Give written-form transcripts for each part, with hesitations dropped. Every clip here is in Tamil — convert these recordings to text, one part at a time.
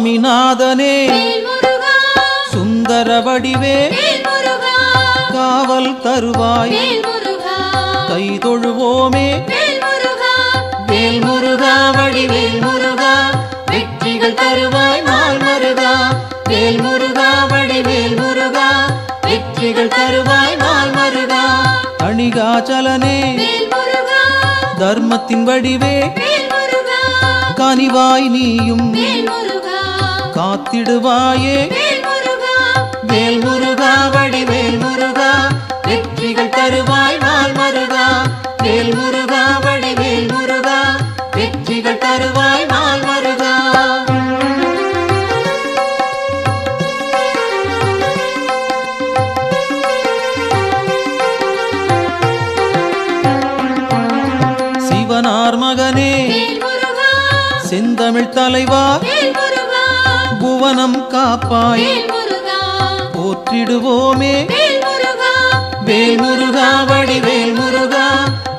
சுவாமிநாதனே சுந்தர வடிவே காவல் தருவாய் கை தொழுவோமே வேல் முருகா வடிவேல் முருகா வெற்றிகள் தருவாய் நாள் மருகா வேல் முருகா வடிவேல் முருகா வெற்றிகள் தருவாய் நாள் மருகா அணிகாச்சலனே தர்மத்தின் வடிவே கனிவாய் நீயும் காத்திடுவாயே வேல் முருகா வடிவேல் முருகா வெற்றிகள் தருவாய் நாள் மருகா வேல் முருகா வடிவேல் முருகா வெற்றிகள் தருவாய் நாள் மருகா சிவனார் மகனே செந்தமிழ் தலைவா புவனம் காப்பாய் போற்றிடுவோமே வேல் முருகா வடிவேல் முருகா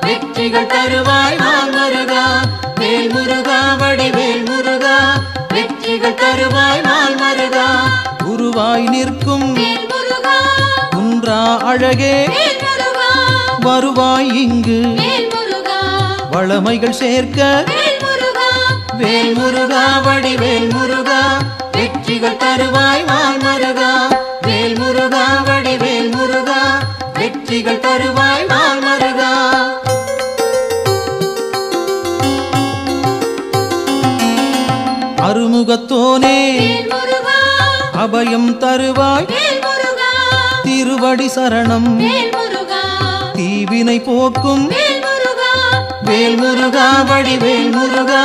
வெற்றிகள் தருவாய் நாள் மருகா வேல் முருகா வடிவேல் முருகா வெற்றிகள் தருவாய் நாள் மருகா குருவாய் நிற்கும் குன்றா அழகே வருவாய் இங்கு வளமைகள் சேர்க்க வேல் முருகா வடிவேல் முருகா வெற்றிகள் தருவாய் நாள் மருகா வேல் முருகா வடிவேல் முருகா வெற்றிகள் தருவாய் நாள் மருகா அருமுகத்தோனே அபயம் தருவாய் திருவடி சரணம் தீவினை போக்கும் வேல் முருகா வடிவேல் முருகா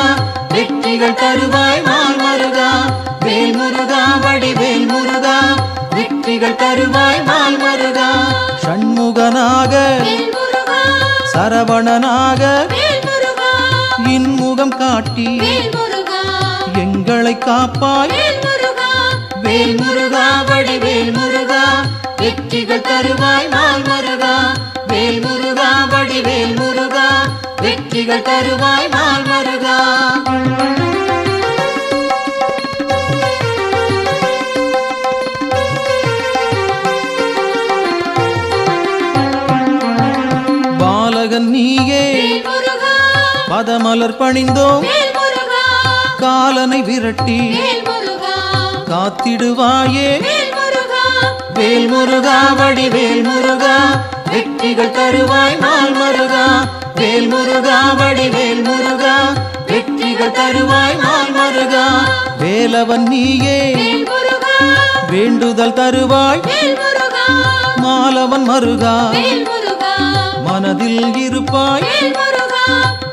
வெற்றிகள் தருவாய் நாள் மருகா வேல் முருகா வடிவேல் முருகா வெற்றிகள் தருவாய் நாள் மருகா ஷண்முகனாக சரவணனாக இன்முகம் காட்டி எங்களை காப்பாய் வேல் முருகா வடிவேல் முருகா வெற்றிகள் தருவாய் நாள் மருகா வேல் முருகா வடிவேல் முருகா வெற்றிகள் தருவாய் நாள் மருகா பாலகன் நீயே பதமலர் பணிந்தோம் காலனை விரட்டி காத்திடுவாயே வேல் முருகா வடிவேல் முருகா வெற்றிகள் தருவாய் நாள் மருகா வேல் முருகா வடிவேல் முருகா வெற்றிகள் தருவாய் நாள் மருகா வேலவன் நீயே வேண்டுதல் தருவாய் மாலவன் மருகா மனதில் இருப்பாய்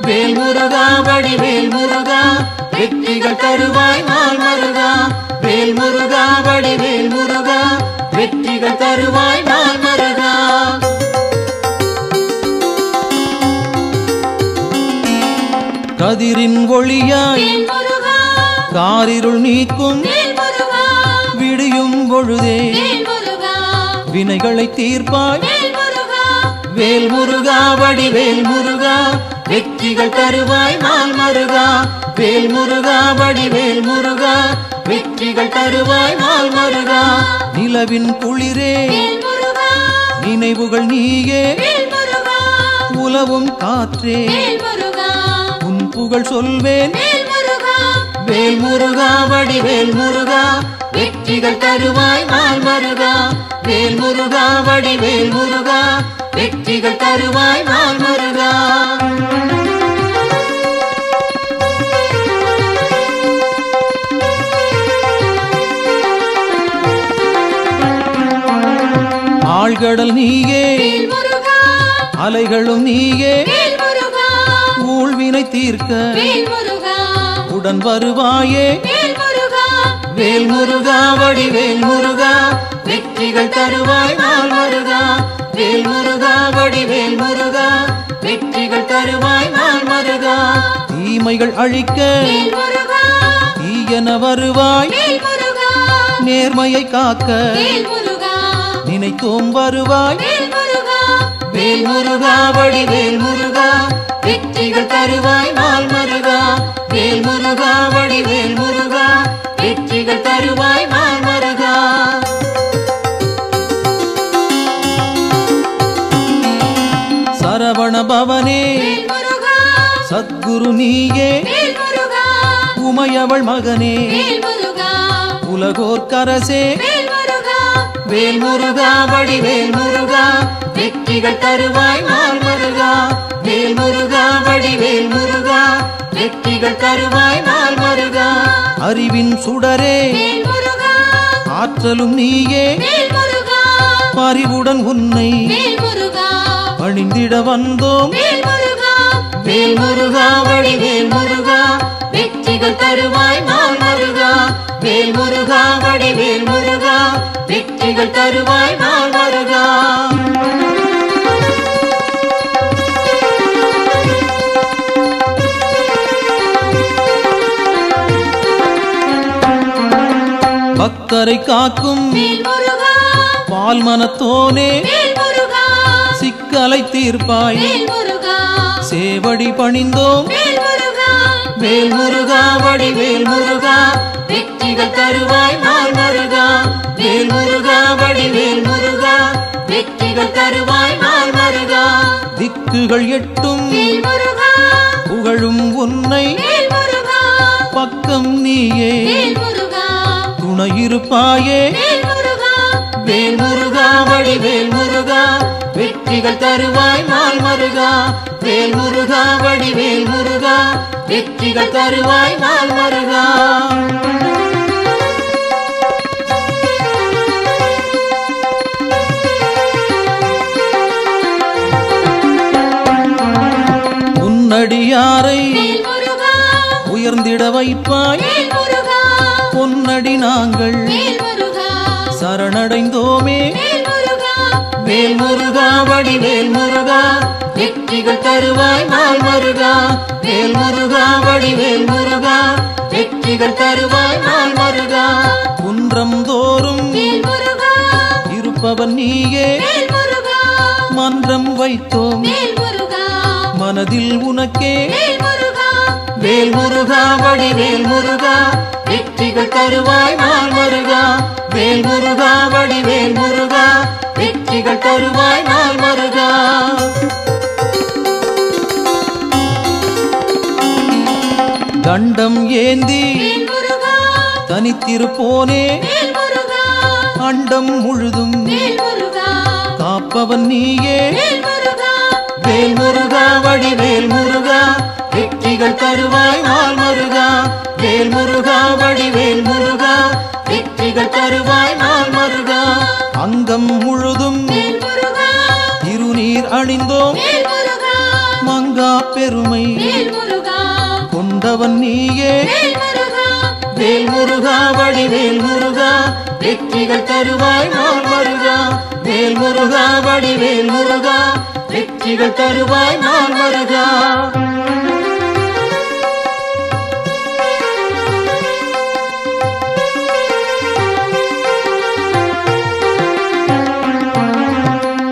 வேல் முருகா வடிவேல் முருகா வெற்றிகள் தருவாய் நாள் மருகா வேல் முருகா வடிவேல் முருகா வெற்றிகள் தருவாய் நாள் மருகா கதிரின் ஒளியாய் காரிருள் நீக்கும் விடியும் பொழுதே வினைகளை தீர்ப்பாய் வேல் முருகா வடிவேல் முருகா வெற்றிகள் தருவாய் நாள் மருகா வேல் முருகா வடிவேல் முருகா வெற்றிகள் தருவாய் நாள் மருகா நிலவின் குளிரே நினைவுகள் நீயே உலவும் காற்றே உன் புகழ் சொல்வேன் வேல் முருகா வடிவேல் முருகா வெற்றிகள் தருவாய் நாள் மருகா வேல் முருகா வடிவேல் முருகா வெற்றிகள் தருவாய் நாள் மருகா ஆழ்கடல் நீயே அலைகளும் நீயே ஊழ்வினை தீர்க்க உடன் வருவாயே வேல் முருகா வடிவேல் முருகா வெற்றிகள் தருவாய் நாள் மருகா வேல் முருகா வடிவேல் முருகா வெற்றிகள் தருவாய் நாள் மருகா தீமைகள் அழிக்க தீயன வருவாய் நேர்மையை காக்க நினைத்தோம் வருவாய் வேல் முருகா வடிவேல் முருகா வெற்றிகள் தருவாய் நாள் மருகா வேல் முருகா வடிவேல் முருகா வெற்றிகள் நீயே வேல் முருகா உமையவள் மகனே வேல் முருகா உலகோர்க்கரசே வேல் முருகா வேல் முருகா வடிவேல் முருகா வெற்றிகள் தருவாய் நாள் முருகா வேல் முருகா வடிவேல் முருகா வெற்றிகள் தருவாய் நாள் முருகா அறிவின் சுடரே வேல் முருகா ஆற்றலும் நீயே வேல் முருகா பரிவுடன் உன்னை வேல் முருகா பணிந்திட வந்தோம் வேல் முருகா வேல் முருகா வடிவேல் முருகா வெற்றிகள் தருவாய் நாள் முருகா வேல் முருகா வடிவேல் முருகா வெற்றிகள் தருவாய் நாள் முருகா பக்தரை காக்கும் வேல் முருகா பால் மனத்தோனே வேல் முருகா சிக்கலை தீர்ப்பாய் வேல் முருகா சேவடி பணிந்தோம் வேல் முருகா வேல் முருகா வடிவேல் முருகா வெற்றிகள் தருவாய் நாள் முருகா வேல் முருகா வடிவேல் முருகா வெற்றிகள் தருவாய் நாள் முருகா திக்குகள் எட்டும் வேல் முருகா புகழும் உன்னை வேல் முருகா பக்கம் நீயே வேல் முருகா துணையிருப்பாயே வேல் முருகா வேல் முருகா வடிவேல் முருகா வெற்றிகள் தருவாய் நாள் முருகா வேல் முருகா வடிவேல் முருகா வெற்றிகள் தருவாய் நாள் முருகா உன்னடியாரை வேல் முருகா உயர்ந்திட வைப்பாய் வேல் முருகா பொன்னடி நாங்கள் வேல் முருகா சரணடைந்தோமே வேல் முருகா வேல் முருகா வடிவேல் முருகா வெற்றிகள் தருவாய் நாள் முருகா வேல் முருகா வடிவேல் முருகா வெற்றிகள் தருவாய் நாள் முருகா குன்றம் தோறும் வேல் முருகா இருப்பவன் நீயே வேல் முருகா மன்றம் வைத்தோம் வேல் முருகா மனதில் உனக்கே வேல் முருகா வேல் முருகா வடிவேல் முருகா வெற்றிகள் தருவாய் நாள் முருகா வேல் முருகா வடிவேல் முருகா வெற்றிகள் தருவாய் நாள் முருகா தண்டம் ஏந்தி வேல் முருகா தனித்திருப்போனே வேல் முருகா அண்டம் முழுதும் வேல் முருகா காப்பவன் நீயே வேல் முருகா வேல் முருகா வடிவேல் முருகா வெற்றிகள் தருவாய் நாள் முருகா வேல் முருகா வடிவேல் முருகா வெற்றிகள் தருவாய் நாள் முருகா அங்கம் முழுதும் வேல் முருகா திருநீர் அணிந்தோம் வேல் முருகா மங்கா பெருமை வேல் முருகா கொண்டவன் நீயே வேல் முருகா வேல் முருகா வடிவேல் முருகா வெற்றிகள் தருவாய் நாள் முருகா வேல் முருகா வடிவேல் முருகா வெற்றிகள் தருவாய் நாள் முருகா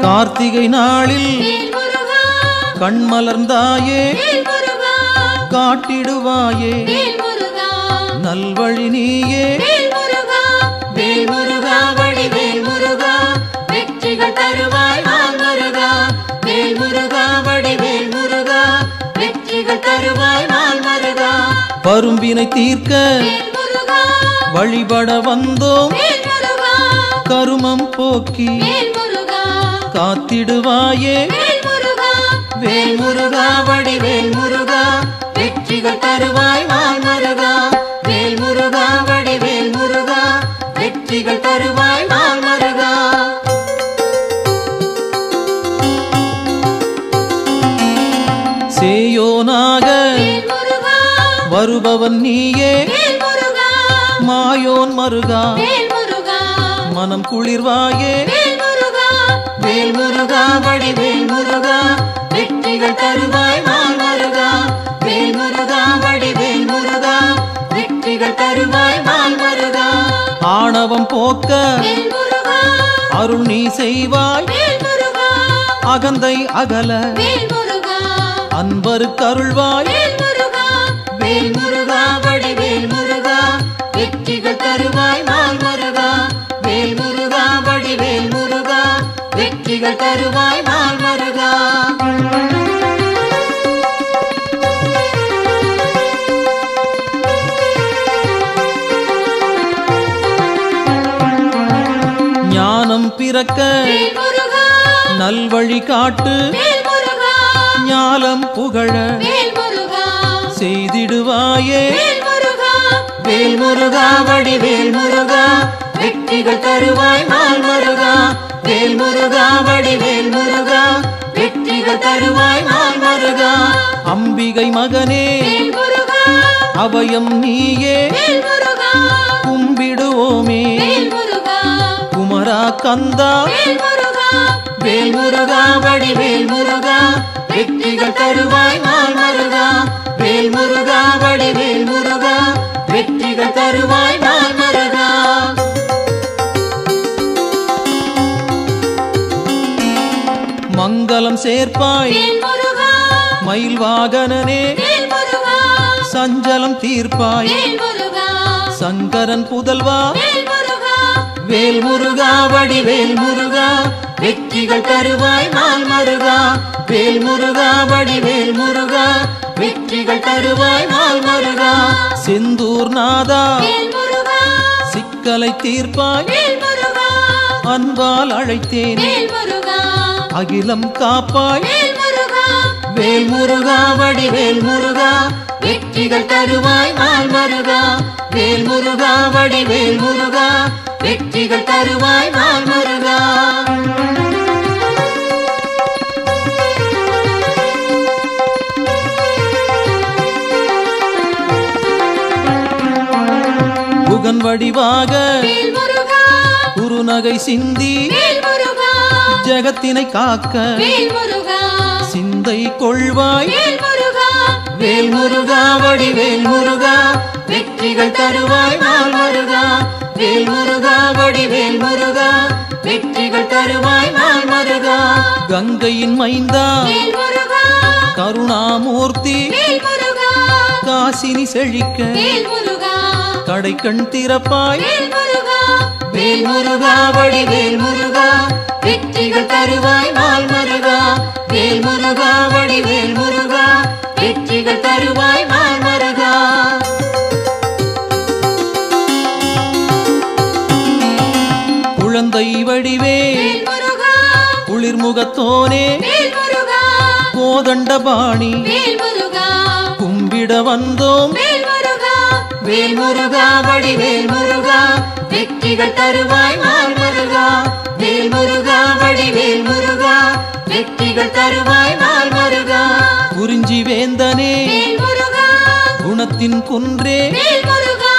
கார்த்திகை நாளில் வேல் முருகா கண்மலர்ந்தாயே வேல் முருகா காட்டிடுவாயே வேல் முருகா நல்வழி நீயே வேல் முருகா வேல் முருகா வடிவேல் முருகா வெற்றிகள் தருவாய் நாள் முருகா வேல் முருகா வடிவேல் முருகா வெற்றிகள் தருவாய் நாள் முருகா பரும்பினை தீர்க்க வேல் முருகா வழிபட வந்தோம் வேல் முருகா கருமம் போக்கி வேல் முருகா காத்திடுவாயே வேல் முருகா வேல் முருகா வடிவேல் முருகா வெற்றிகள் தருவாய் நாள் முருகா வேல் முருகா வடிவேல் முருகா வெற்றிகள் தருவாய் நாள் முருகா சேயோனாக வேல் முருகா வருபவன் நீயே வேல் முருகா மாயோன் மருகா வேல் முருகா மனம் குளிர்வாயே வேல் முருகா வேல் முருகா வடிவேல் முருகா வெற்றிகள் தருவாய் நாள் முருகா வேல் முருகா வடிவேல் முருகா வெற்றிகள் தருவாய் நாள் முருகா ஆணவம் போக்க வேல் முருகா அருள் நீ செய்வாய் வேல் முருகா அகந்தை அகல வேல் முருகா அன்பருக்கு அருள்வாய் வேல் முருகா வேல் முருகா வடிவேல் முருகா வெற்றிகள் தருவாய் நாள் முருகா வேல் முருகா வடிவேல் முருகா வெற்றிகள் தருவாய் நாள் முருகா ஞானம் பிறக்க வேல் முருகா நல்வழி காட்டு வேல் முருகா ஞாலம் புகழ வேல் முருகா செய்திடுவாயே வேல் முருகா வேல் முருகா வடிவேல் முருகா வெற்றிகள் தருவாய் நாள் முருகா வேல் முருகா வடிவேல் முருகா வெற்றிகள் தருவாய் நாள் முருகா அம்பிகை மகனே வேல் முருகா அபயம் நீயே வேல் முருகா கும்பிடுவோமே வேல் முருகா குமரா கந்தா வேல் முருகா வேல் முருகா வடிவேல் முருகா வெற்றிகள் தருவாய் நாள் முருகா வேல் முருகா வடிவேல் முருகா வெற்றிகள் தருவாய் நாள் முருகா மங்களம் சேர்ப்பாய் வேல் முருகா மயில் வாகனனே வேல் முருகா சஞ்சலம் தீர்ப்பாய் வேல் முருகா சங்கரன் புதல்வா வேல் முருகா வேல் முருகா வடிவேல் முருகா வெற்றிகள் தருவாய் நாள் முருகா வேல் முருகா வடிவேல் முருகா வெற்றிகள் தருவாய் நாள் முருகா செந்தூர் நாதா வேல் முருகா சிக்கலை தீர்ப்பாய் வேல் முருகா அன்பால் அழைத்தேன் வேல் முருகா அகிலம் காப்பாய் வேல் முருகா வேல் முருகா வடிவேல் முருகா வெற்றிகள் தருவாய் நாள் முருகா வேல் முருகா வடிவேல் முருகா வெற்றிகள் தருவாய் நாள் முருகா புகன் வடிவாக வேல் முருகா குறுநகை சிந்தி வேல் முருகா ஜகத்தினை காக்க வேல் முருகா சிந்தை கொள்வாய் வேல் முருகா வேல் முருகா வடிவேல் முருகா வெற்றிகள் தருவாய் நாள் முருகா வேல் முருகா வடிவேல் முருகா வெற்றிகள் தருவாய் நாள் முருகா கங்கையின் மைந்தா வேல் முருகா கருணாமூர்த்தி வேல் முருகா காசினி செழிக்க வேல் முருகா கடைக்கண் திறப்பாய் வேல் முருகா வேல் முருகா வடிவேல் முருகா வெற்றிகள் தருவாய் நாள் முருகா வேல் முருகா வடிவேல் முருகா வெற்றிகள் தருவாய் நாள் முருகா குழந்தை வடிவே வேல் முருகா குளிர்முகத்தோனே வேல் முருகா கோதண்டபாணி வேல் முருகா கும்பிட வந்தோம் வேல் முருகா வேல் முருகா வடிவேல் முருகா வெற்றிகள் தருவாய் நாள் முருகா வேல் முருகா வடிவேல் முருகா வெற்றிகள் தருவாய் நாள் முருகா குறிஞ்சி வேந்தனே வேல் முருகா குணத்தின் குன்றே வேல் முருகா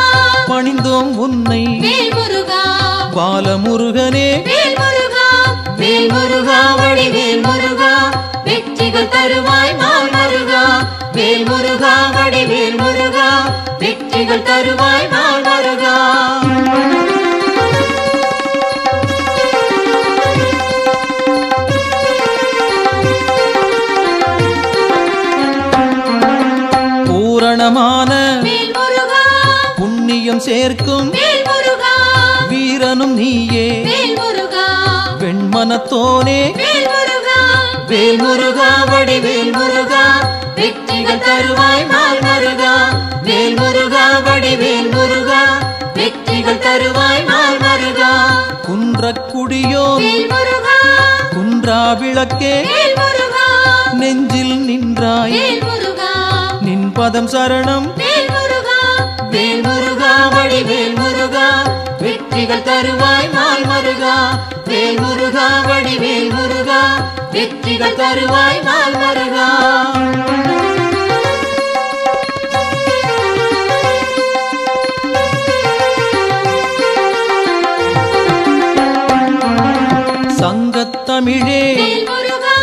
பணிந்தோம் உன்னை வேல் முருகா பாலமுருகனே வேல் முருகா வேல் முருகா வடிவேல் முருகா வெற்றிகள் தருவாய் நாள் முருகா வேல் முருகா வடிவேல் முருகா வெற்றிகள் தருவாய் நாள் முருகா பூரணமான வேல் முருகா புண்ணியம் சேர்க்கும் வேல் முருகா வீரனும் நீயே வேல் முருகா வெண்மனத்தோனே வேல் முருகா வேல் முருகா வடிவேல் முருகா வெற்றிகள் தருவாய் நாள் முருகா வேல் முருகா வடிவேல் முருகா வெற்றிகள் தருவாய் நாள் முருகா குன்றக்குடியோன் வேல் முருகா குன்றா விளக்கே வேல் முருகா நெஞ்சில் நின்றாய் வேல் முருகா நின் பதம் சரணம் வேல் முருகா வேல் முருகா வடிவேல் முருகா வெற்றிகள் தருவாய் நாள் முருகா வேல் முருகா வடிவேல் முருகா வெற்றிகள் தருவாய் நாள் முருகா சங்கத்தமிழே வேல் முருகா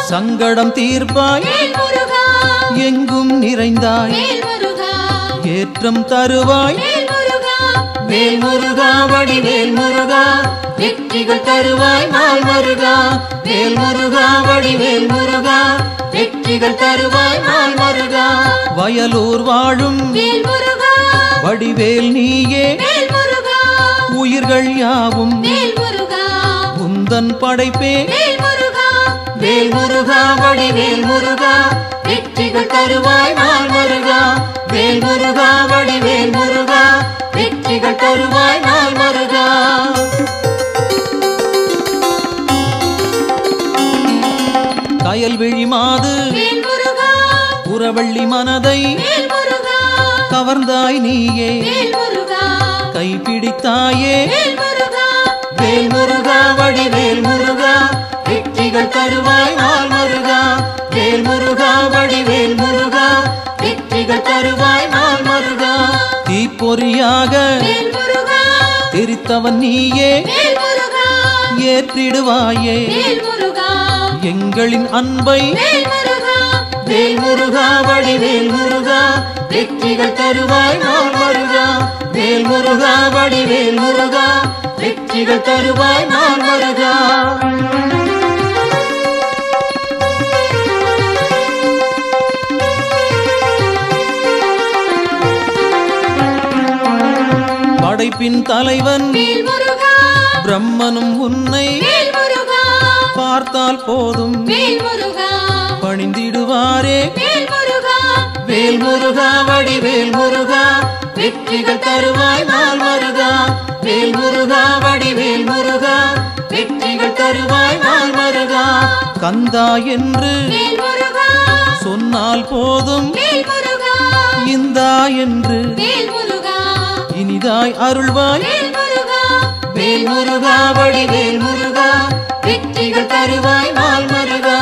சங்கடம் தீர்ப்பாய் வேல் முருகா எங்கும் நிறைந்தாய் வேல் முருகா ஏற்றம் தருவாய் வேல் முருகா வேல் முருகா வடிவேல் முருகா வெற்றிகள் தருவாய் நாள் முருகா வேல் முருகா வடிவேல் முருகா வெற்றிகள் தருவாய் நாள் முருகா வயலூர் வாழும் வேல் முருகா வடிவேல் நீயே வேல் முருகா உயிர்கள் யாவும் வேல் முருகா உந்தன் படைப்பே வேல் முருகா வேல் முருகா வடிவேல் முருகா வெற்றிகள் தருவாய் நாள் முருகா வேல் முருகா வடிவேல் முருகா வெற்றிகள் தருவாய் நாள் முருகா வள்ளி மனதை வேல் முருகா கவர்ந்தாய் நீயே வேல் முருகா கைப்பிடித்தாயே வேல் முருகா வேல் முருகா வடிவேல் முருகா வெற்றிகள் தருவாய் நாள் முருகா வேல் முருகா வடிவேல் முருகா வெற்றிகள் தருவாய் நாள் முருகா தீப்பொறியாக வேல் முருகா தெரித்தவன் நீயே வேல் முருகா ஏற்றிடுவாயே வேல் முருகா எங்களின் அன்பை வேல் முருகா வேல் முருகா வடிவேல் முருகா வெற்றிகள் தருவாய் நாள் முருகா வேல் முருகா வடிவேல் முருகா வெற்றிகள் தருவாய் நாள் முருகா படைப்பின் தலைவன் வேல் முருகா பிரம்மனும் உன்னை வேல் முருகா பார்த்தால் போதும் வேல் முருகா பணிந்திடுவாரே வேல் முருகா வேல் முருகா வடிவேல் முருகா வெற்றிகள் தருவாய் நாள் முருகா வேல் முருகா வடிவேல் முருகா வெற்றிகள் தருவாய் நாள் முருகா கந்தா என்று வேல் முருகா சொன்னால் போதும் வேல் முருகா இந்தா என்று வேல் முருகா இனிதாய் அருள்வாய் வேல் முருகா வேல் முருகா வடிவேல் முருகா வெற்றிகள் தருவாய் நாள் முருகா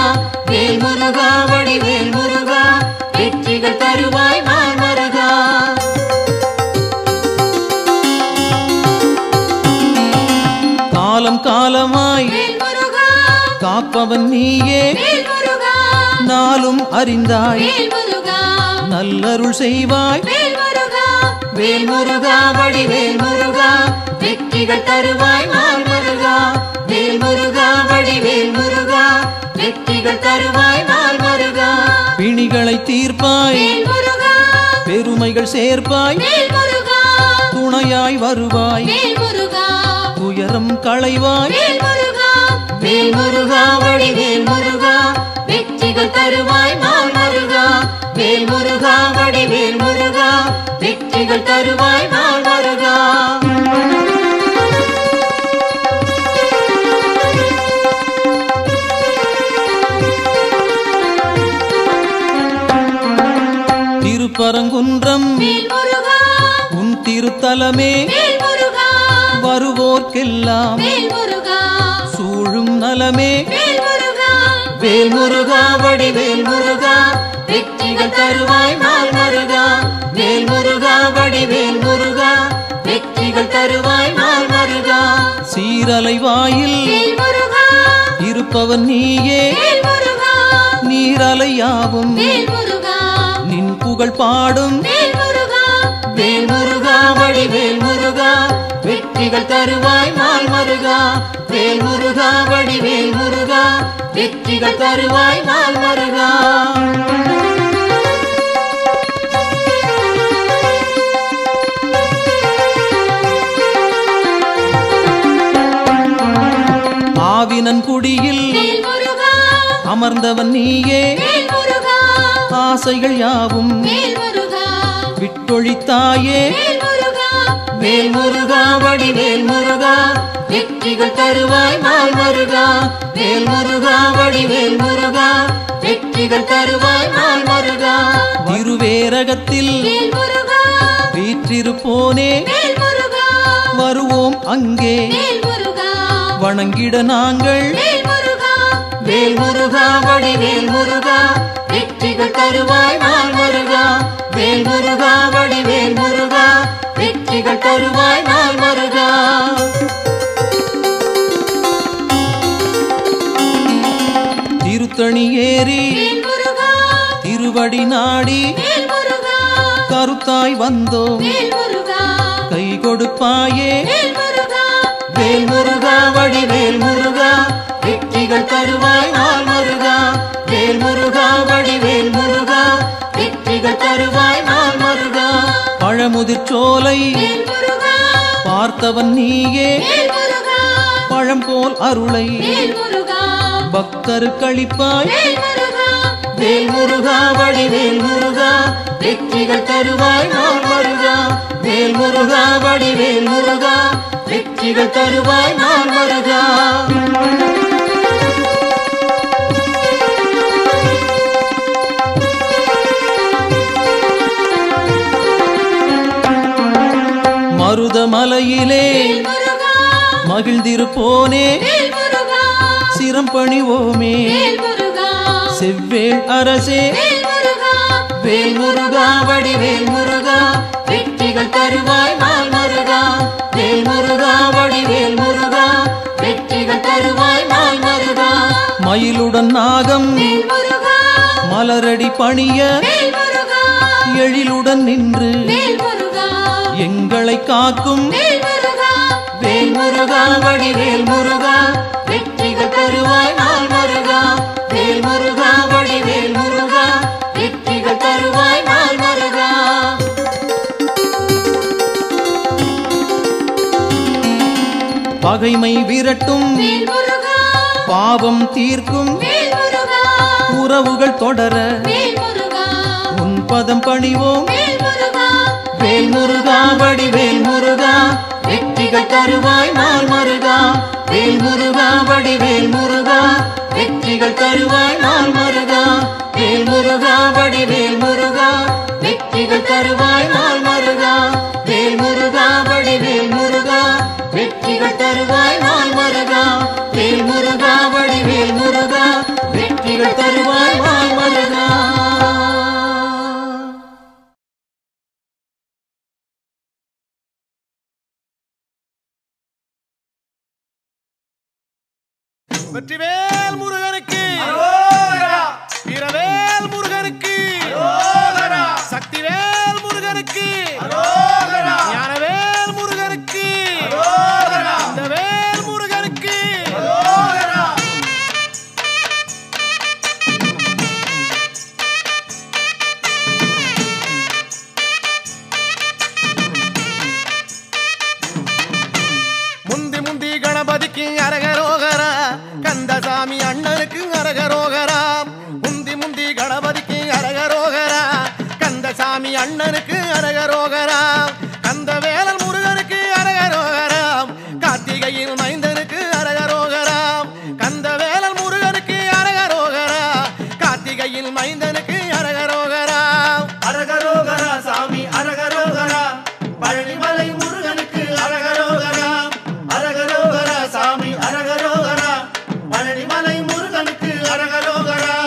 வேல் முருகா வடிவேல் முருகா வெற்றிகள் தருவாய் நாள் முருகா காலம் காலமாய் வேல் முருகா காப்பவன் நீயே வேல் முருகா நாளும் அறிந்தாய் வேல் முருகா நல்லருள் செய்வாய் வேல் முருகா வேல் முருகா வடிவேல் முருகா வெற்றிகள் தருவாய் நாள் முருகா வேல் முருகா வடிவேல் முருகா வெற்றிகள் தருவாய் நாள் முருகா பிணிகளை தீர்ப்பாய் வேல் முருகா பெருமைகள் சேர்ப்பாய் வேல் முருகா துணையாய் வருவாய் வேல் முருகா துயரம் களைவாய் வேல் முருகா வேல் முருகா வடிவேல் முருகா வெற்றிகள் தருவாய் நாள் முருகா வேல் முருகா வடிவேல் முருகா வெற்றிகள் தருவாய் நாள் முருகா திருப்பரங்குன்றம் வேல் முருகா உன் திருத்தலமே வேல் முருகா வருவோர்க்கெல்லாம் வேல் முருகா சூழும் நலமே வேல் முருகா வேல் முருகா வடிவேல் முருகா வெற்றிகள் தருவாய் நாள் முருகா வேல் முருகா வடிவேல் முருகா வெற்றிகள் தருவாய் நாள் முருகா சீரலை வாயில் வேல் முருகா இருப்பவன் நீயே வேல் முருகா நீரலையாவும் வேல் முருகா நின் புகழ் பாடும் வேல் முருகா வேல் முருகா வடிவேல் முருகா வெற்றிகள் தருவாய் நாள் முருகா வேல் முருகா வடிவேல் முருகா வெற்றிகள் தருவாய் நாள் முருகா ஆவினன் குடியில் வேல் முருகா அமர்ந்தவன் நீயே வேல் முருகா ஆசைகள் யாவும் வேல் முருகா விட்டொழித்தாயே வேல் முருகா வேல் முருகா வடிவேல் முருகா வெற்றிகள் தருவாய் நாள் முருகா வேல் முருகா வடிவேல் முருகா வெற்றிகள் தருவாய் நாள் முருகா திருவேரகத்தில் வேல் முருகா வீற்றிருப்போனே வேல் முருகா வருவோம் அங்கே வேல் முருகா வணங்கிட நாங்கள் வேல் முருகா வேல் முருகா வடிவேல் முருகா வெற்றிகள் தருவாய் நாள் முருகா வேல் முருகா வடிவேல் முருகா வெற்றிகள் தருவாய் நாள் முருகா திருத்தணி ஏறி வேல் முருகா திருவடி நாடி வேல் முருகா கருத்தாய் வந்தோம் வேல் முருகா கை கொடுப்பாயே வேல் முருகா வேல் முருகா வடிவேல் முருகா வெற்றிகள் தருவாய் நாள் முருகா வேல் முருகா வடிவேல் முருகா வெற்றிகள் தருவாய் நாள் முருகா பழமுதிர்ச்சோலை வேல் முருகா பார்த்தவன் நீயே வேல் முருகா பழம் போல் அருளை வேல் முருகா பக்தருக்களிப்பாய் வேல் முருகா வேல் முருகா வடிவேல் முருகா வெற்றிகள் தருவாய் நாள் முருகா வேல் முருகா வடிவேல் முருகா வெற்றிகள் தருவாய் நாள் முருகா மருதமலையிலே வேல்முருகா மகிழ்ந்திருப்போனே வேல்முருகா சிரம் பணிவோமே வேல்முருகா செவ்வேள் அரசே வேல்முருகா வேல்முருகா வடிவேல் முருகா வெற்றிகள் தருவாய் நாள் மருகா வேல்முருகா வடிவேல் முருகா வெற்றிகள் தருவாய் நாள் மருகா மயிலுடன் நாகம் வேல்முருகா மலரடி பணிய வேல்முருகா எழிலுடன் நின்று வேல்முருகா எங்களை காக்கும் வேல்முருகா வேல்முருகா வடிவேல் முருகா வெற்றிகள் தருவாய் நாள் மருகா வேல்முருகா வடிவேல் முருகா வெற்றிகள் தருவாய் நாள் மருகா பகைமை விரட்டும் வேல்முருகா பாவம் தீர்க்கும் வேல்முருகா உறவுகள் தொடர வேல்முருகா உன் பதம் பணிவோம் வேல்முருகா வேல்முருகா வடிவேல் முருகா வெற்றிகள் தருவாய் நாள் மருகா வேல்முருகா வடிவேல் முருகா வெற்றிகள் தருவாய் நாள் மருகா வேல்முருகா வடிவேல் முருகா வெற்றிகள் தருவாய் நாள் மருகா வேல்முருகா வடிவேல் முருகா வெற்றிகள் தருவாய் நாள் மருகா வேல்முருகா வடிவேல் முருகா வெற்றிகள் தருவாய் நாள் மருகா வெற்றிவேல் முருகனுக்கு வீரவேல் முருகனுக்கு சக்திவேல் முருகனுக்கு ஞானவேல் முருகனுக்கு இந்த வேல் முருகனுக்கு முந்தி முந்தி கணபதிக்கு அரகரோகரா கந்தசாமி அண்ணனுக்கு அரகரோகரா முந்தி முந்தி கணபதிக்கு அரகரோகரா கந்தசாமி அண்ணனுக்கு அரகரோகரா கந்தவேலன் முருகனுக்கு அரகரோகரா கார்த்திகையில் மைந்தனுக்கு அரகரோகரா கந்தவேலன் முருகனுக்கு அரகரோகரா கார்த்திகையில் மைந்தனுக்கு அரகரோகரா அரகரோகரா சாமி அரகரோகரா பழனிமலை முருகனுக்கு அரகரோகரா அரகரோகரா சாமி அரகரோகரா பழனிமலை முருகனுக்கு அரகரோகரா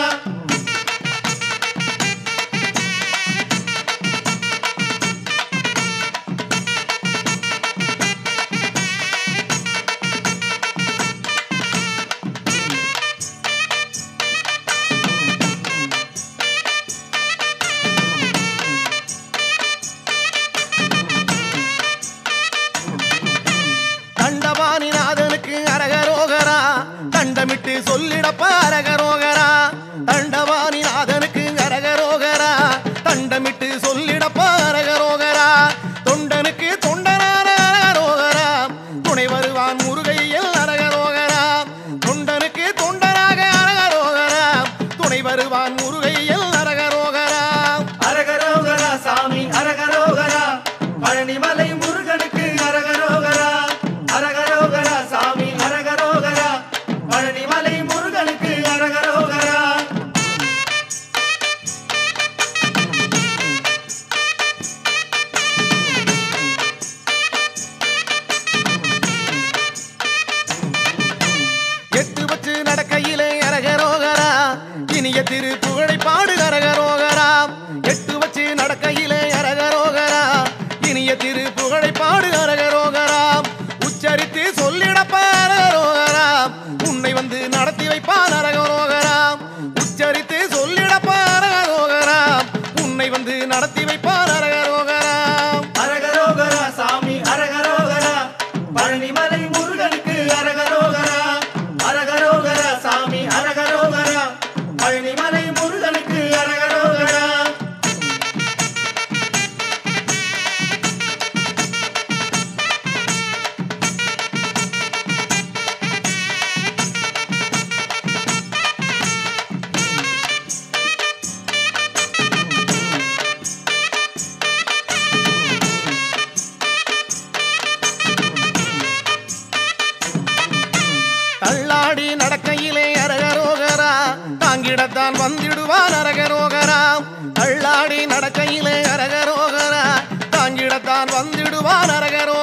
தண்டபாணிநாதனுக்கு அரகரோகரா தண்டமிட்டு சொல்லிடப்ப அரகரோகரா தண்டபாணிநாதனுக்கு அரகரோகரா தண்டமிட்டு சொல்லிடப்ப அரகரோகரா தொண்டனுக்கு தொண்டனான அரகரோகரா துணை வருவான் முருகையில் அரகரோகரா தொண்டனுக்கு தொண்டனாக அரகரோகரா துணை வருவான் முருகையில் அரகரோகரா அரகரோகரா சாமி அரகரோகரா பழனிமலை முருகனுக்கு அரகரோகரா அரகரோகரா சாமி அரகரோகரா பழனிமலை முருகனுக்கு அரகரோகரா எட்டு வச்சு நடக்கையிலே அரகரோகரா இனிய திரு புகழை பாடு அரகரோகரா எட்டு வச்சு நடக்கையிலே அரகரோகரா இனிய திரு புகழை பாடு அரகரோகரா உச்சரித்து சொல்லிடப்ப அரகரோகரா உன்னை வந்து நடத்தி வைப்பான் அரகரோகரா உச்சரித்து சொல்லிடப்ப அரகரோகரா உன்னை வந்து நடத்தி வைப்பான் அரகரோகரா அரகரோகரா சாமி அரகரோகரா பழனிமலை முருகனுக்கு அரகரோகரா அரகரோகரா சாமி அரகரோகரா பழனிமலை முருகனுக்கு அரகரோகரா தள்ளாடி நடக்கையிலே அரகரோகரா தாங்கிடத்தான் வந்திடுவான் அரகரோகரா தள்ளாடி நடக்கையிலே அரகரோகரா தாங்கிடத்தான் வந்திடுவான் அரகரோகரா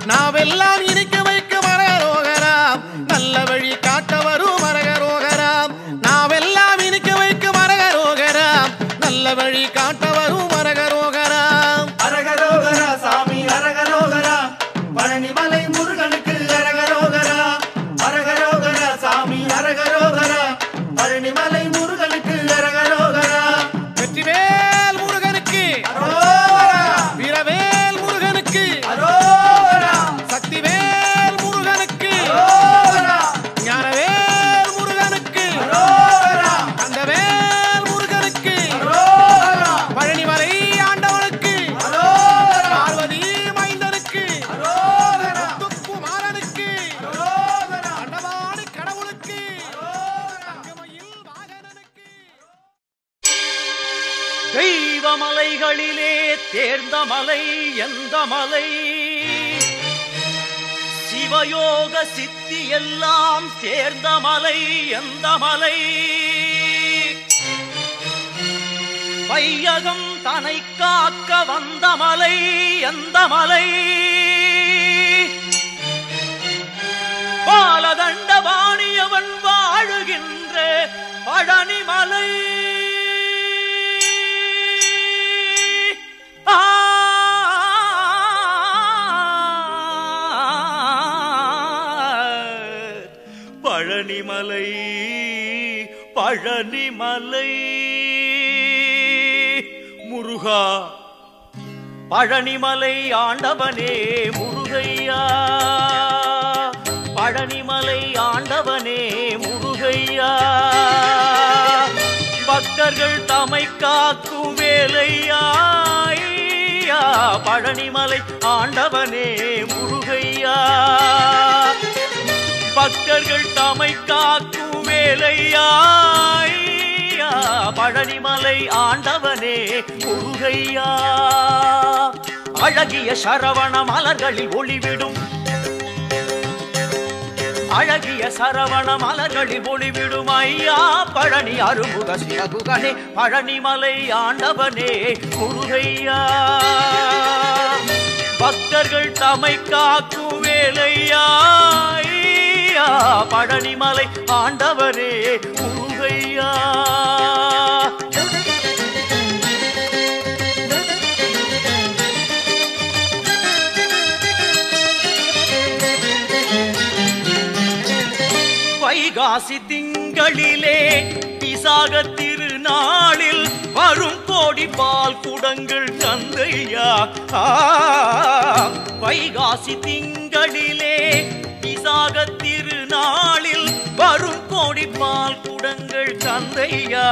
நாவெல்லாம் இனிக்க வைக்கும் அரகரோகரா நல்ல வழி காட்ட வரும் அரகரோகரா நாவெல்லாம் இனிக்க வைக்கும் அரகரோகரா நல்ல வழி காட்ட வரும் அரகரோகரா அரகரோகரா சாமி அரகரோகரா பழனிமலை முருகனுக்கு அரகரோகரா அரகரோகரா சாமி அரகரோகரா பழனிமலை முருகனுக்கு அரகரோகரா வெற்றிவேல் முருகனுக்கு வீரவேல் முருகனுக்கு சக்திவேல் முருகனுக்கு ஞானவேல் முருகனுக்கு கந்தவேல் முருகனுக்கு பழனிமலை ஆண்டவனுக்கு பார்வதி மைந்தனுக்கு முத்துக்குமாரனுக்கு அண்டவாணி கடவுளுக்கு தங்கமயில் வாகனனுக்கு தெய்வமலைகளிலே தேர்ந்த மலை எந்த மலை சிவயோக சித்தி எல்லாம் சேர்ந்த மலை எந்த மலை வையகம் தனை காக்க வந்த மலை எந்த மலை பாலதண்ட வாணியவன் வாழுகின்ற பழனிமலை பழனிமலை பழனிமலை முருகா பழனிமலை ஆண்டவனே முருகையா பழனிமலை ஆண்டவனே முருகையா பக்தர்கள் தமை காக்கும் வேலையா பழனிமலை ஆண்டவனே முருகையா பக்தர்கள் தமை காக்கும் வேலையா பழனிமலை ஆண்டவனே முருகையா அழகிய சரவண மலர்களில் ஒளிவிடும் அழகிய சரவண மலர்களில் ஒளிவிடும் ஐயா பழனி அருமுக சிவகுகனே பழனிமலை ஆண்டவனே முருகையா பக்தர்கள் தமை காக்கும் வேலையா பழனிமலை ஆண்டவரே முருகையா வைகாசி திங்களிலே விசாக திருநாளில் வரும் கோடி பால் குடங்கள் கந்தையா வைகாசி திங்களிலே விசாக திருநாளில் வரும் கோடி பால் குடங்கள் கந்தையா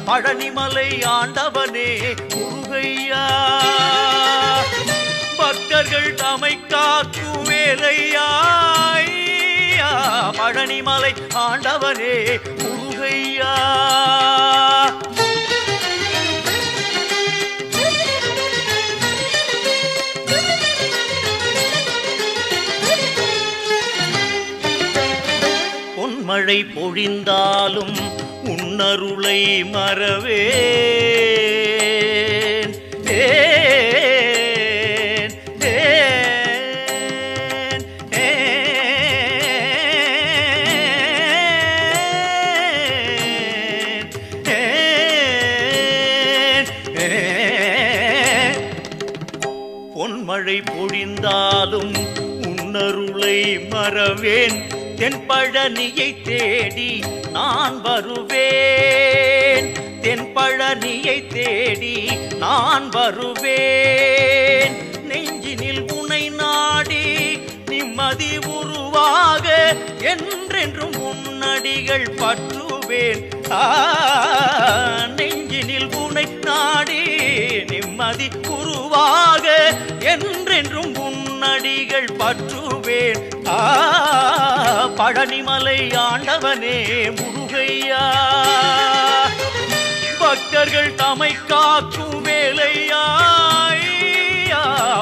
பழனிமலை ஆண்டவனே முருகையா பக்தர்கள் தமை காக்கும் வேலையா பழனிமலை ஆண்டவனே முருகையா பொன்மழை பொழிந்தாலும் உன்னருளை மறவேன் பொன்மழை பொழிந்தாலும் உன்னருளை மறவேன் தென்பழனியை தேடி நான் வருவேன் தென்பழனியை தேடி நான் வருவேன் நெஞ்சினில் உனை நாடி நிம்மதி உருவாக என்றென்றும் முன்னடிகள் பற்றுவேன் நெஞ்சினில் உனை நாடி நிம்மதி உருவாக என்றென்றும் முன்னடிகள் பற்றுவேன் பழனிமலை ஆண்டவனே முருகையா பக்தர்கள் தமை காக்கும் வேலையா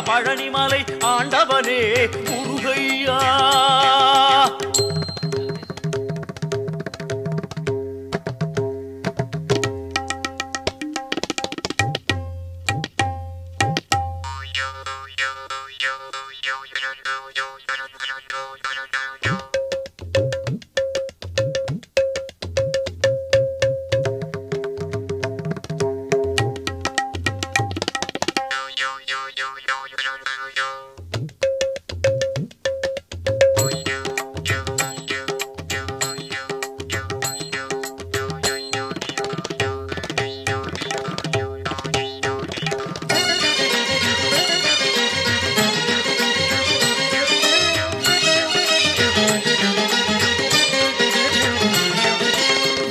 பழனிமலை ஆண்டவனே முருகையா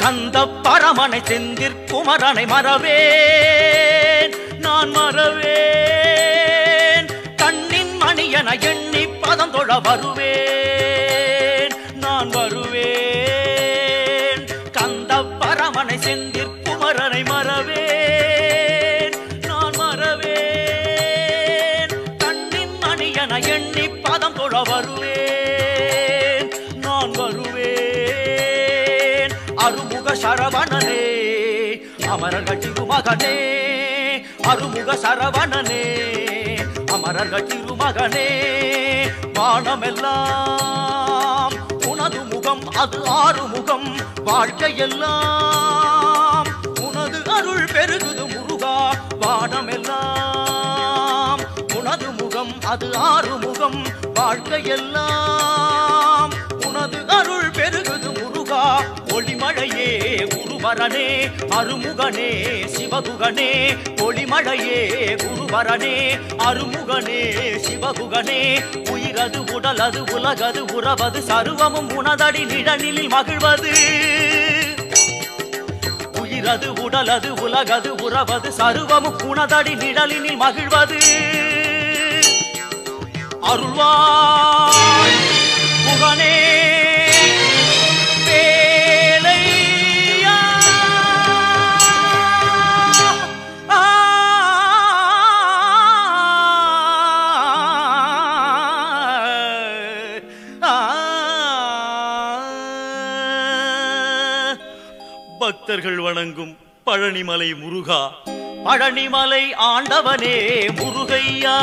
கந்த பரமனை செந்திற் குமரனை மறவேன் நான் மறவேன் கண்ணின் மணியன எண்ணி பதம் தொழ வருவேன் நான் வருவேன் கந்த பரமனை செந்திற் குமரனை மறவேன் நான் மறவேன் கண்ணின் மணியன எண்ணி பதம் தொழ வருவேன் நான் வருவேன் அருமுக சரவணனே அமரர்கள் திருமகனே அருமுக சரவணனே அமரர்கள் திருமகனே வானமெல்லாம் உனது முகம் அது ஆறுமுகம் வாழ்க்கையெல்லாம் உனது அருள் பெருகுது முருகா வானமெல்லாம் உனது முகம் அது ஆறுமுகம் வாழ்க்கையெல்லாம் உனது அருள் பெருகுது முருகா ஒளிமழையே குருவரனே அருமுகனே சிவகுகனே ஒளிமழையே குருவரனே அருமுகனே சிவகுகனே உயிரது உடலது உலகது உறவது சர்வமும் உனதடி நிழலில் மகிழ்வது உயிரது உடலது உலகது உறவது சர்வமும் உனதடி நிழலில் மகிழ்வது அருள்வாய் முகனே பக்தர்கள் வணங்கும் பழனிமலை முருகா பழனிமலை ஆண்டவனே முருகையா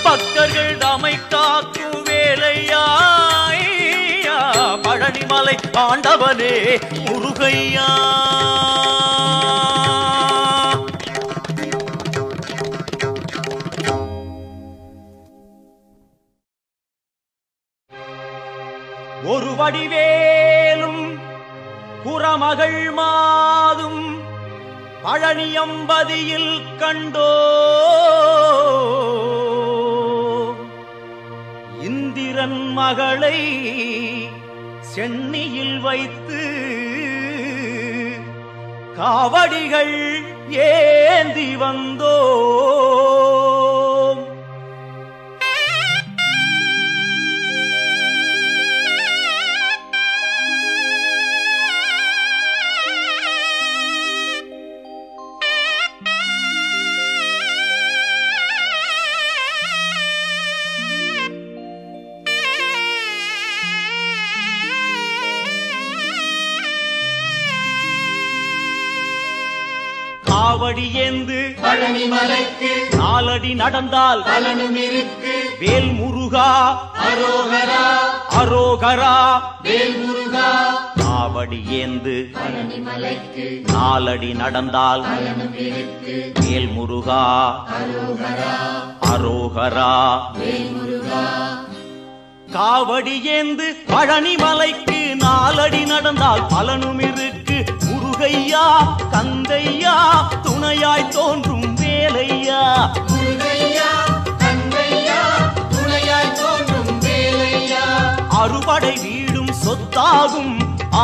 பக்தர்கள் தமை காக்கும் வேலையா பழனிமலை ஆண்டவனே முருகையா ஒரு வடிவேலும் புறமகள் மாதும் பழனியம்பதியில் கண்டோ இந்திரன் மகளை சென்னியில் வைத்து காவடிகள் ஏந்தி வந்தோ காவடி ஏந்து பழனிமலைக்கு நாலடி நடந்தால் பலனும் இருக்கு. வேல் முருகா அரோகரா அரோகரா வேல் முருகா. காவடி ஏந்து பழனிமலைக்கு நாலடி நடந்தால் பலனும் இருக்கு. வேல் முருகா அரோகரா அரோகரா வேல் முருகா. காவடி ஏந்து பழனிமலைக்கு நாலடி நடந்தால் பலனும் இருக்கு. முருகையா கந்தையா துணையாய் தோன்றும் வேலையா. முருகையா கந்தையா துணையாய் தோன்றும் வேலையா. அறுபடை வீடும் சொத்தாகும்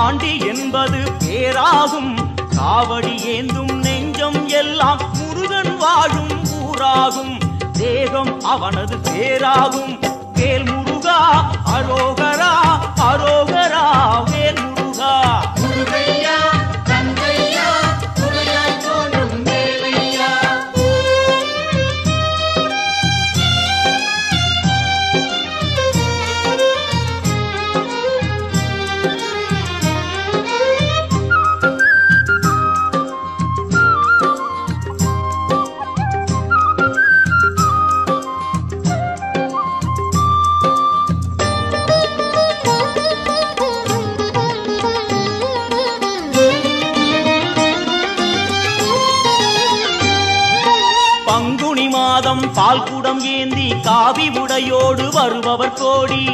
ஆண்டி என்பது பேராகும். காவடி ஏந்தும் நெஞ்சம் எல்லாம் முருகன் வாழும் ஊராகும். தேகம் அவனது பேராகும். வேல் முருகா அரோகரா அரோகரா வேல் முருகா. முருகையா கந்தையா துணையாய் தோன்றும் வேலையா. பாதம் பால் குடம் ஏந்தி காவி உடையோடு வருபவர் கோடி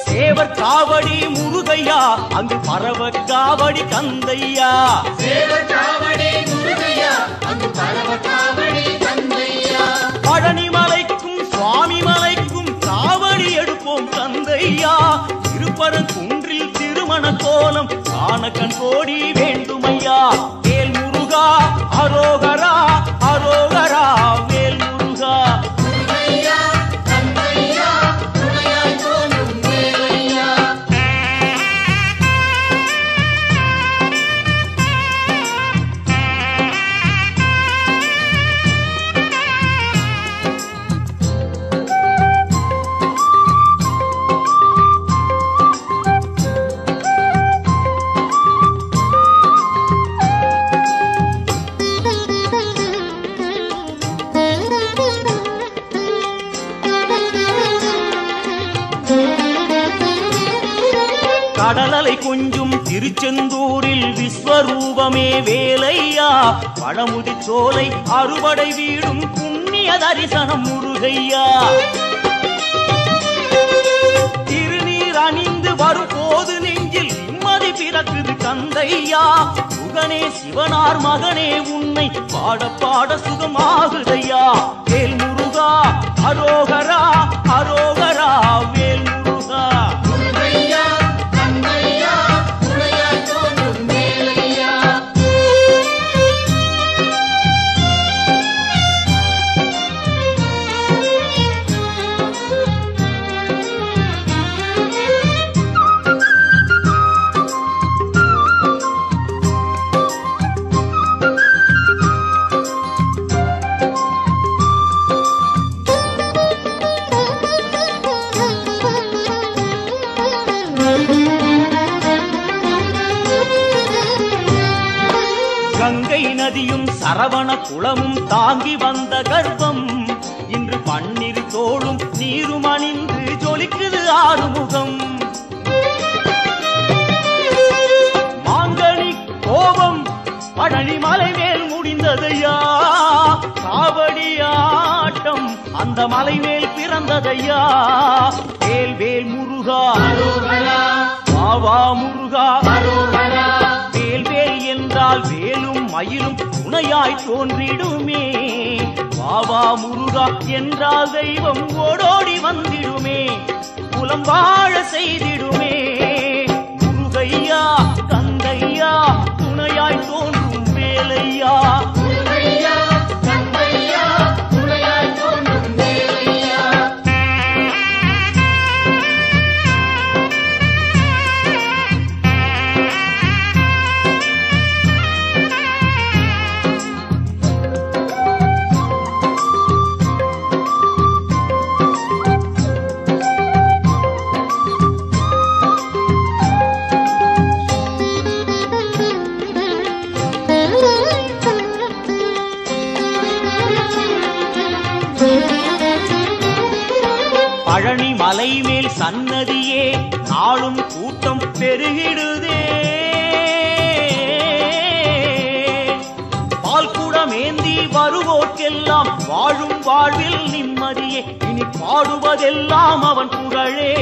சேவர் காவடி முருகையா அங்கு பரவ காவடி கந்தையா சேவர் காவடி முருகையா அங்கு பரவ காவடி கந்தையா பழனி மலைக்கும் சுவாமி மலைக்கும் காவடி எடுப்போம் கந்தையா திருப்பரங்குன்றில் திருமண கோலம் காண கண் கோடி வேண்டுமையா வேல் முருகா அரோகரா அரோகரா வேல் முருகா முருகையா கந்தையா துணையாய் தோன்றும் வேலையா கடலலை கொஞ்சும் திருச்செந்தூரில் விஸ்வரூபமே வேலையா பழமுதி சோலை அறுபடை வீடும் புண்ணிய தரிசனம் முருகையா திருநீர் அணிந்து வரும் போது நெஞ்சில் நிம்மதி பிறக்குது கந்தையா சுகனே சிவனார் மகனே உன்னை பாட பாட சுகமாகுதையா வேல் முருகா அரோகரா அரோகரா வேல் முருகா முருகையா கந்தையா துணையாய் தோன்றும் வேலையா கங்கை நதியும் சரவண குளமும் தாங்கி வந்த கர்ப்பம் இன்று பன்னிரு தோளும் நீரும் அணிந்து ஜொலிக்குது ஆறுமுகம் மாங்கனி கோபம் பழனி மலை மேல் முடிந்ததையா காவடி ஆட்டம் அந்த மலை மேல் பிறந்ததையா வேல் வேல் முருகா அரோகரா வாவா முருகா அரோகரா வேல் வேல் என்றால் வேலும் மயிலும் துணையாய் தோன்றிடுமே வாவா முருகா என்றால் தெய்வம் ஓடோடி வந்திடுமே குலம் வாழ செய்திடுமே முருகையா கந்தையா துணையாய் தோன்றும் வேலையா முருகையா கந்தையா துணையாய் தோன்றும் வேலையா பழனி மலை மேல் சன்னதியே நாளும் கூட்டம் பெருகிடுதே பால் குடமேந்தி வருவோர்க்கெல்லாம் வாழும் வாழ்வில் நிம்மதியே இனி பாடுவதெல்லாம் அவன் புகழே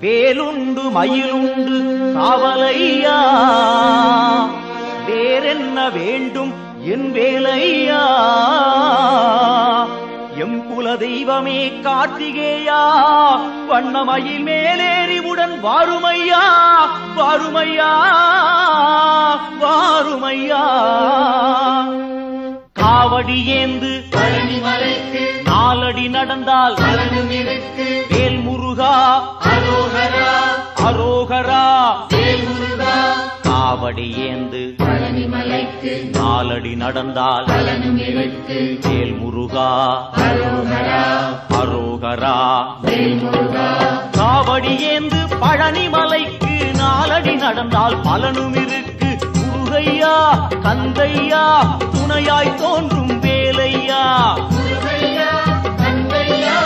வேலுண்டு மயிலுண்டு காவலையா வேறென்ன வேண்டும் என் வேலையா எம் குல தெய்வமே கார்த்திகேயா வண்ணமயில் மேலேறிவுடன் வாருமையா வாருமையா வாருமையா காவடி ஏந்து பழனி மலைக்கு நாலடி நடந்தால் பலனும் இருக்கு வேல் முருகா அரோகரா அரோகரா வேல் முருகா காவடி ஏந்து பழனி மலைக்கு நாலடி நடந்தால் பலனும் இருக்கு வேல் முருகா அரோகரா அரோகரா வேல் முருகா காவடி ஏந்து பழனி மலைக்கு நாலடி நடந்தால் பலனும் இருக்கு முருகையா கந்தையா துணையாய் தோன்றும் வேலையா முருகையா கந்தையா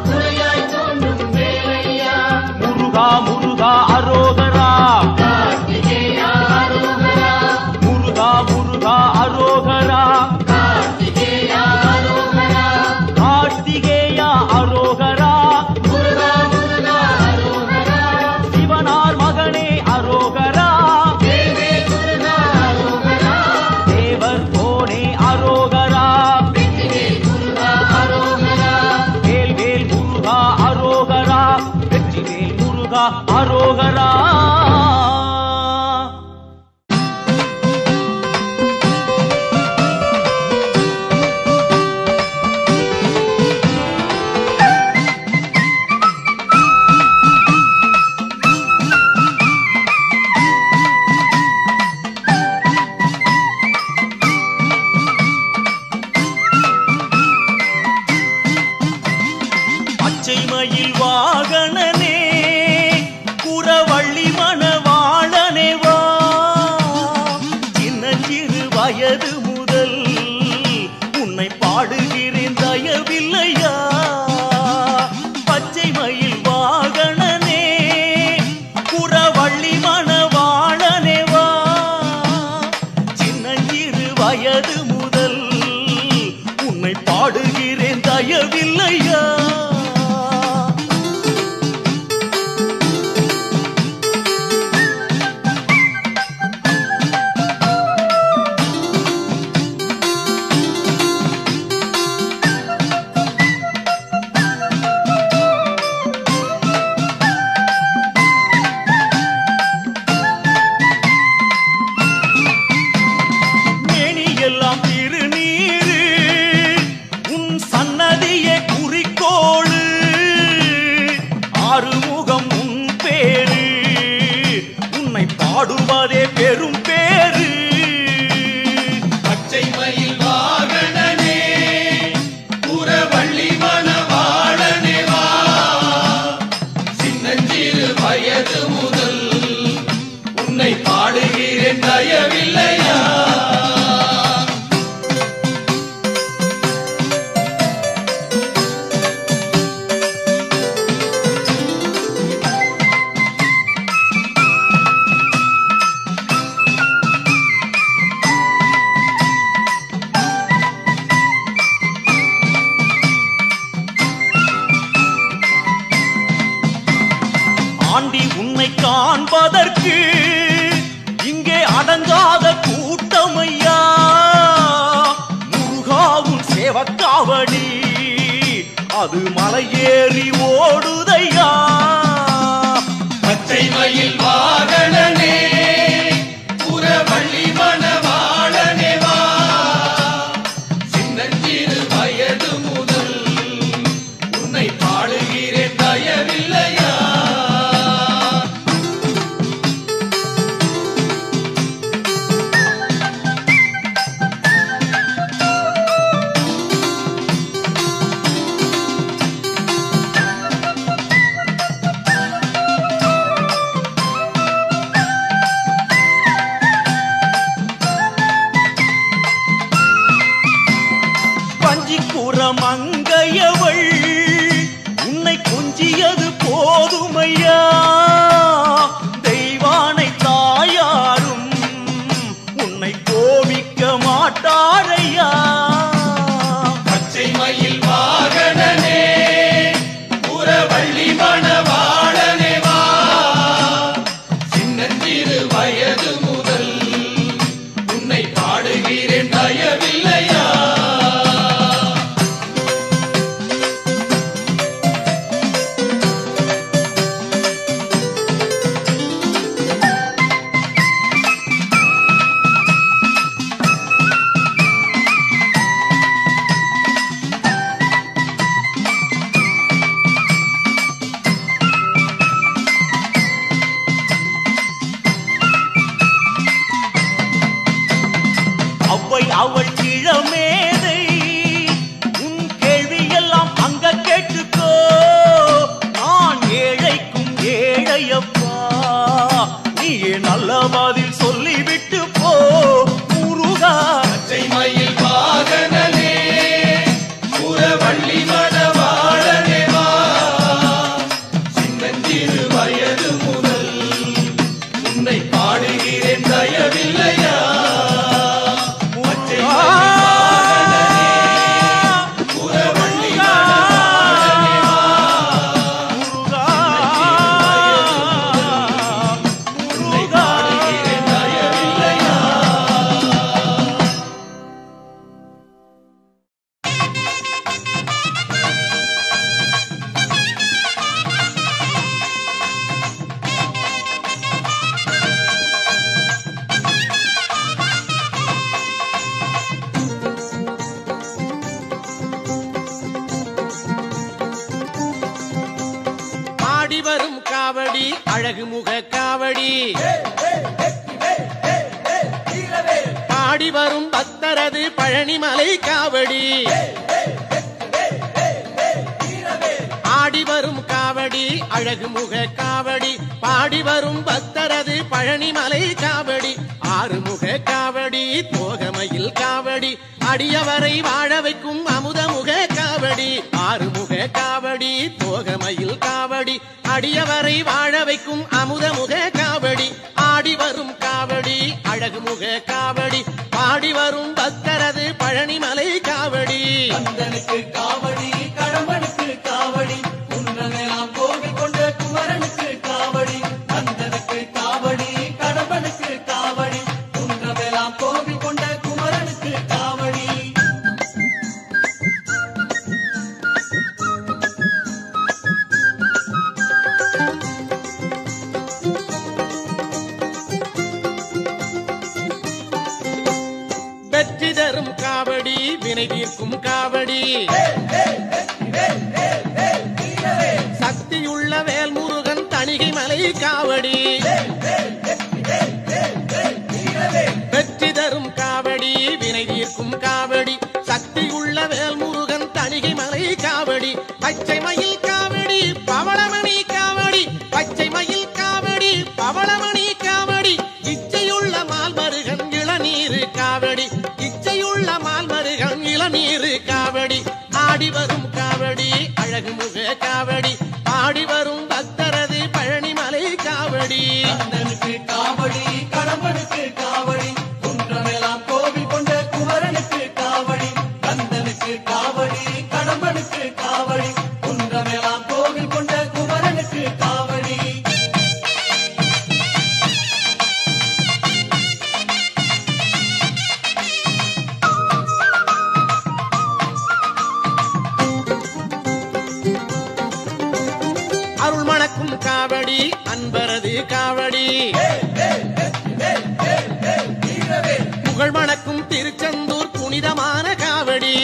துணையாய் தோன்றும் வேலையா முருகா முருகா அரோகரா கார்த்திகேயா அரோகரா முருகா முருகா அரோகரா அரோகரா. பச்சைமயில் வாகனனே குறவள்ளி மணவாளனே வா. சின்னஞ்சிறு வயது முதல் உன்னை பாடுகிறேன் தயவில்லையா. பச்சைமயில் வாகனனே குறவள்ளி மணவாளனே வா. சின்னஞ்சிறு வயது முதல் உன்னை பாடுகிறேன் தயவில்லையா. மேனியெல்லாம் திருநீரு உன் சன்னதியே குறிக்கோளு. ஆறுமுகம் உன் பேரு உன்னை பாடுவதே பெரும் பேரு. பச்சை மயில் வாகனனே குறவள்ளி மணவாளனே வா. சின்னஞ்சிறு வயது முதல் உன்னை பாடுகிறேன் தயவில்லையா. ஆண்டி உன்னை காண்பதற்கு இங்கே அடங்காத கூட்டமையா. முருகாவும் சேவக்காவடி அது மலையேறி ஓடுதையா. பச்சை மயில் வாகனனே குறவள்ளி மணவாளனே வா. சின்னஞ்சிறு வயது முதல் உன்னை பாடுகிறேன் தயவில்லையா. பஞ்சிக்குற மங்கையவள் உன்னை கொஞ்சியது போதுமையா. தெய்வானை தாயாரும் உன்னை கோபிக்க மாட்டாரையா. பச்சை மயில் வாகனனே குறவள்ளி மணவாளனே வா. சின்னஞ்சிறு வயது முதல் உன்னை பாடுகிறேன் தயவில்லையா. அவ்வை அவள் கிழமேதை உன் கேள்வியெல்லாம் அங்க கேட்டுக்கோ. நான் ஏழைக்கும் ஏழையப்பா நீயே நல்ல பதில் சொல்லிவிட்டு போ. முருகா பச்சை மயில் வாகனனே குறவள்ளி மணவாளனே வா. சின்னஞ்சிறு வயது முதல் உன்னை பாடுகிறேன் தயவில்லையா. பச்சை மயில் அழகு முக காவடி பாடி வரும் பக்தரது பழனிமலை காவடி ஆடி வரும் காவடி அழகு முக காவடி பாடி வரும் பக்தரது பழனிமலை காவடி ஆறுமுக காவடி தோகமையில் காவடி அடியவரை வாழ வைக்கும் அமுதமுக காவடி ஆறுமுக காவடி தோகமையில் காவடி அடியவரை வாழ வைக்கும் அமுதமுக காவடி ஆடி வரும் காவடி அழகு முக காவடி பாடி வரும் பக்தரது பழனிமலை காவடி கந்தனுக்கு காவடி கடம்பனுக்கு காவடி உன்னமெல்லாம் கோவில் கொண்ட குமரனுக்கு காவடி கந்தனுக்கு காவடி கடம்பனுக்கு காவடி உன்னமெல்லாம் கோவில் கொண்ட குமரனுக்கு காவடி வெற்றி தரும் காவடி வினை தீர்க்கும் காவடி சக்தியுள்ள வேல்முருகன் தணிகை மலை காவடி வெற்றி தரும் காவடி வினை தீர்க்கும் காவடி சக்தியுள்ள வேல்முருகன் தணிகை மலை காவடி பச்சை மயில் காவடி பவளமணி காவடி பச்சை மயில் காவடி பவளமணி காவடி இச்சையுள்ள மால்மருகன் இளநீர் காவடி இச்சையுள்ள மால்மருகன் இளநீர் காவடி ஆடி வரும் காவடி அழகு முக காவடி பாடி வரும் பக்தரது பழனிமலை காவடி கந்தனுக்கு காவடி கடம்பனுக்கு காவடி குன்றமெல்லாம் கோவில் கொண்ட குமரனுக்கு காவடி கந்தனுக்கு காவடி கடம்பனுக்கு காவடி குன்றமெல்லாம் கோவில் கொண்ட குமரனுக்கு காவடி அருள் மணக்கும் காவடி அன்பரது காவடி புகழ் மணக்கும் திருச்செந்தூர் புனிதமான காவடி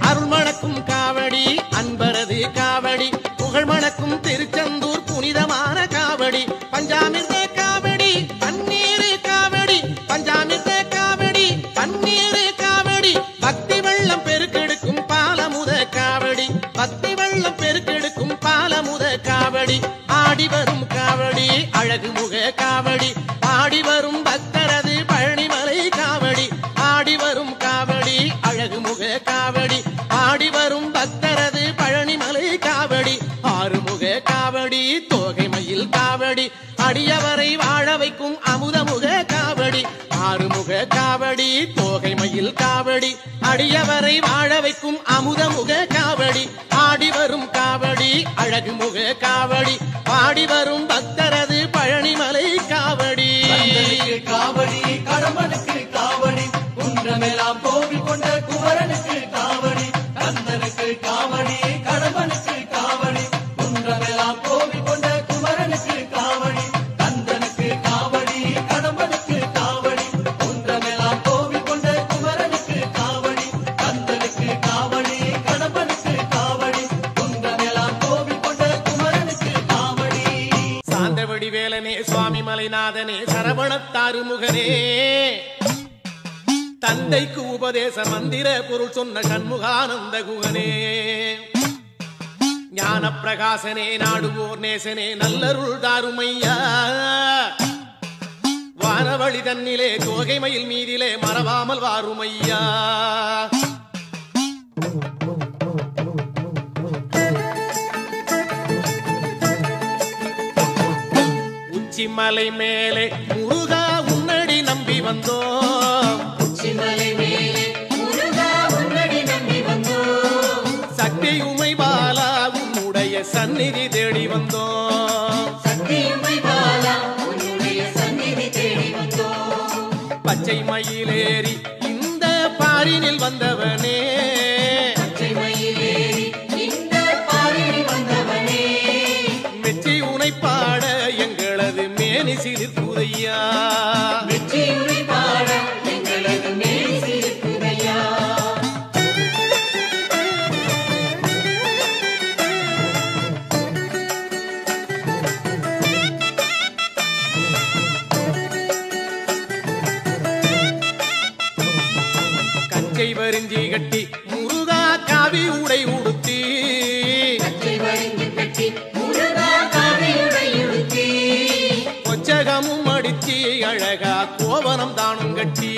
அருள் மணக்கும் காவடி அன்பரது காவடி புகழ் மணக்கும் திருச்செந்தூர் புனிதமான காவடி பஞ்சாமிர்த காவடி பன்னீர் காவடி பஞ்சாமிர்த காவடி பன்னீர் காவடி பக்தி வெள்ளம் பெருக்கெடுக்கும் பாலமுத காவடி பக்தி வெள்ளம் பெருக்கெடுக்கும் பாலமுத காவடி ஆடி வரும் காவடி அழகு முக காவடி ஆடி வரும் பக்தரது பழனிமலை காவடி ஆடி வரும் காவடி அழகு முக காவடி ஆடி வரும் பக்தரது பழனிமலை காவடி ஆறுமுக காவடி தோகை மயில் காவடி அடியவரை வாழ வைக்கும் அமுதமுக காவடி ஆறுமுக காவடி தோகை மயில் காவடி அடியவரை வாழ வைக்கும் அமுதமுக காவடி ஆடி வரும் காவடி அழகு முக காவடி பாடி வரும் பக்தரது பழனிமலை காவடி கந்தனுக்கு காவடி கடம்பனுக்கு காவடி குன்றமெல்லாம் கோவில் கொண்ட குமரனுக்கு காவடி கந்தனுக்கு காவடி கடம்பனுக்கு காவடி குன்றமெல்லாம் கோவில் கொண்ட குமரனுக்கு காவடி கந்தனுக்கு காவடி கடம்பனுக்கு காவடி குன்றமெல்லாம் கோவில் கொண்ட குமரனுக்கு காவடி கந்தனுக்கு காவடி கடம்பனுக்கு காவடி குன்றமெல்லாம் கோவில் கொண்ட குமரனுக்கு காவடி சாந்தவடி வேலனே சுவாமி மலைநாதனே சரவணத்தாறு முகனே தந்தைக்கு உபதேச மந்திர பொருள் சொன்ன சண்முகானந்த குகனே ஞான பிரகாசனே நாடுவோர் நேசனே நல்லருள் தாருமையா வானவழி தன்னிலே தோகை மயில் மீதிலே மறவாமல் வாருமையா உச்சிமலை மேலே முருகா உன்னடி நம்பி வந்தோம் உச்சிமலை மேலே முருகா உன்னடி நம்பி வந்தோம் சக்தியுமை பாலா உன்னுடைய சந்நிதி தேடி வந்தோம் சக்தியுமை பாலா உன்னுடைய சந்நிதி தேடி வந்தோம் பச்சை மயிலேறி இந்த பாரினில் வந்தவனே பச்சை மயிலேறி இந்த பாரினில் வந்தவனே மெச்சி உனை பாட எங்களது மேனி சிலிர்க்குதையா வெற்றியுரை பாட எங்களது மேல் சிரிக்குதையா பச்சை வரிஞ்சி கட்டி முருகா காவி உடை உடுத்தி கொச்சகமும் அடிச்சி அழகா கோவனம் தானும் கட்டி